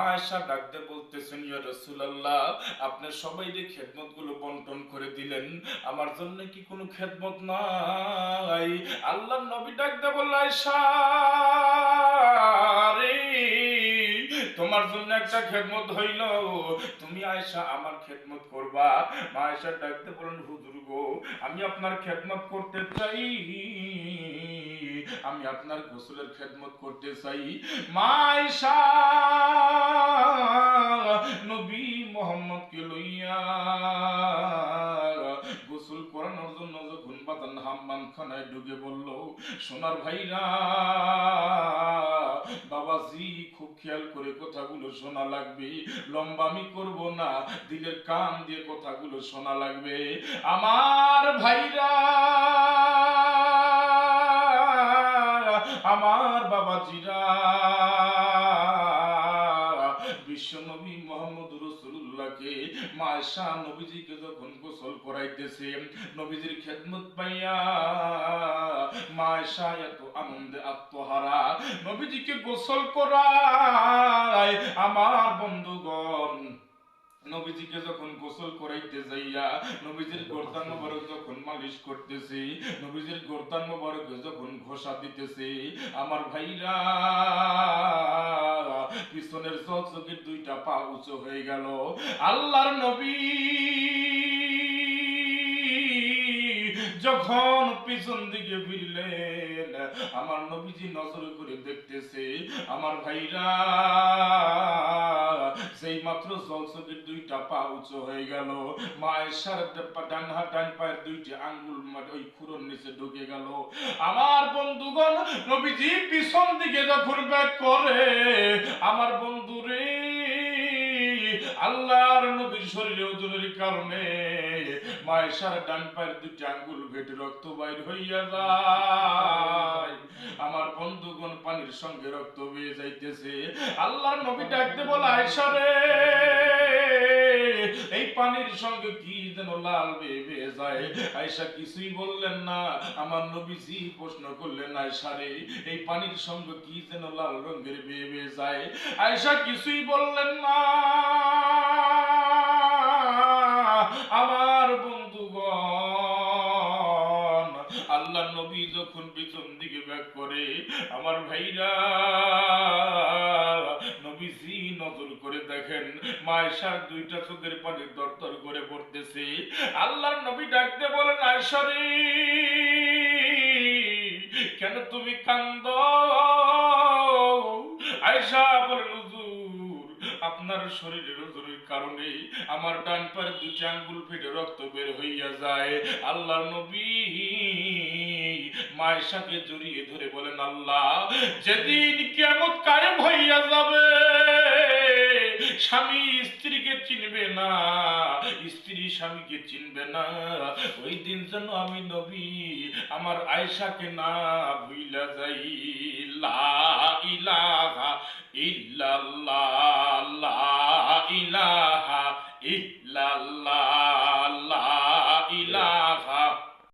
আয়েশা ডাকতে বলতেছেন, ইয়া রাসূলুল্লাহ, আপনি সবাইকে খেদমত গুলো বন্টন করে দিলেন, আমার জন্য কি কোনো খেদমত নাই? আল্লাহর নবী ডাকতে বলল, আয়েশা রে, তোমার জন্য একটা খেদমত হইল, তুমি আয়েশা আমার খেদমত করবা। মা আয়েশা ডাকতে বলেন, হুজুর গো, আমি আপনার খেদমত করতে চাই, আমি আপনার গোসলের খেদমত করতে চাই। মা আয়েশা নবী মুহাম্মদকে লইয়া গোসল করানোর জন্য যখন বাজান হাম্মাম খানায় ঢুকে বলল, সোনার ভাইরা, বাবাজি খুব খেয়াল করে কথাগুলো শোনা লাগবে, লম্বামি করব না, দিলের কান দিয়ে কথাগুলো শোনা লাগবে। আমার ভাইরা, আমার বাবাজিরা, বিশ্বনবী মুহাম্মদ রাসূলুল্লাহকে মা আয়েশা নবীজিকে যখন গোসল করাইতেছে, নবীজির খেদমত পাইয়া মা আয়েশা এত আনন্দে আত্মহারা, নবীজিকে গোসল করায়। আমার বন্ধুগণ, নবীজিকে যখন গোসল করাইতে যাইয়া নবীজির গর্দান মোবারক যখন মালিশ করতেছে, নবীজির গর্দান মোবারকে যখন ঘষা দিতেছে, আমার ভাইরা, পিছনের চকচকির দুইটা পা উঁচু হয়ে গেল। আল্লাহর নবী যখন পিছন দিকে ফিরলেন, আমার নবীজি নজর করে দেখতেছে, আমার ভাইরা, সেই মাত্র জলসকের দুইটা পা উঁচু হয়ে গেল, মা আয়েশার ডান পায়ের দুইটি আঙ্গুল ওই খুরোর নিচে ঢুকে গেল। আমার বন্ধুগণ, নবীজি পিছন দিকে যখন ব্যাক করে, আমার বন্ধুরে, আল্লাহর নবীর শরীরে ওজনের কারণে মা আয়েশার ডান পায়ের দুটি আঙ্গুল ভেটে রক্ত বাইর হইয়া যায়। আমার বন্ধুগণ, পানির সঙ্গে রক্ত বেয়ে যাইতেছে। আল্লাহর নবী ডাকতে বলে, আয়েশা রে, এই পানির সঙ্গে কি যেন লাল বেয়ে বেয়ে যায়। আয়েশা কিছুই বললেন না। আমার নবীজি প্রশ্ন করলেন, আয়েশা রে, এই পানির সঙ্গে কি যেন লাল রঙের বেয়ে বেয়ে যায়। আয়েশা কিছুই বললেন না। আমার বন্ধুগণ, আল্লাহ নবী যখন পিছন দিকে ব্যাক করে, আমার ভাইরা, নবীজি নজর করে দেখেন মা আয়েশার দুইটা চোখের পানি দরদর করে পড়তেছে। আল্লাহর নবী ডাকতে বলেন, আয়েশা রে, কেন তুমি কান্দো? আয়েশা বলেন, হুজুর, আপনার শরীরের ওজনের কারণে আমার ডান পায়ের দুটি আঙ্গুল ফেটে রক্ত বের হইয়া যায়। আল্লাহর নবী মা আয়েশাকে জড়িয়ে ধরে বলেন, আল্লাহ, যেদিন কিয়ামত কায়েম হইয়া যাবে, স্বামী স্ত্রীকে চিনবে না, স্ত্রী স্বামীকে চিনবে না, ওই দিন যেন আমি নবী আমার আয়েশাকে না ভুইলা যাই। লা ইলাহা ইল্লাল্লাহ।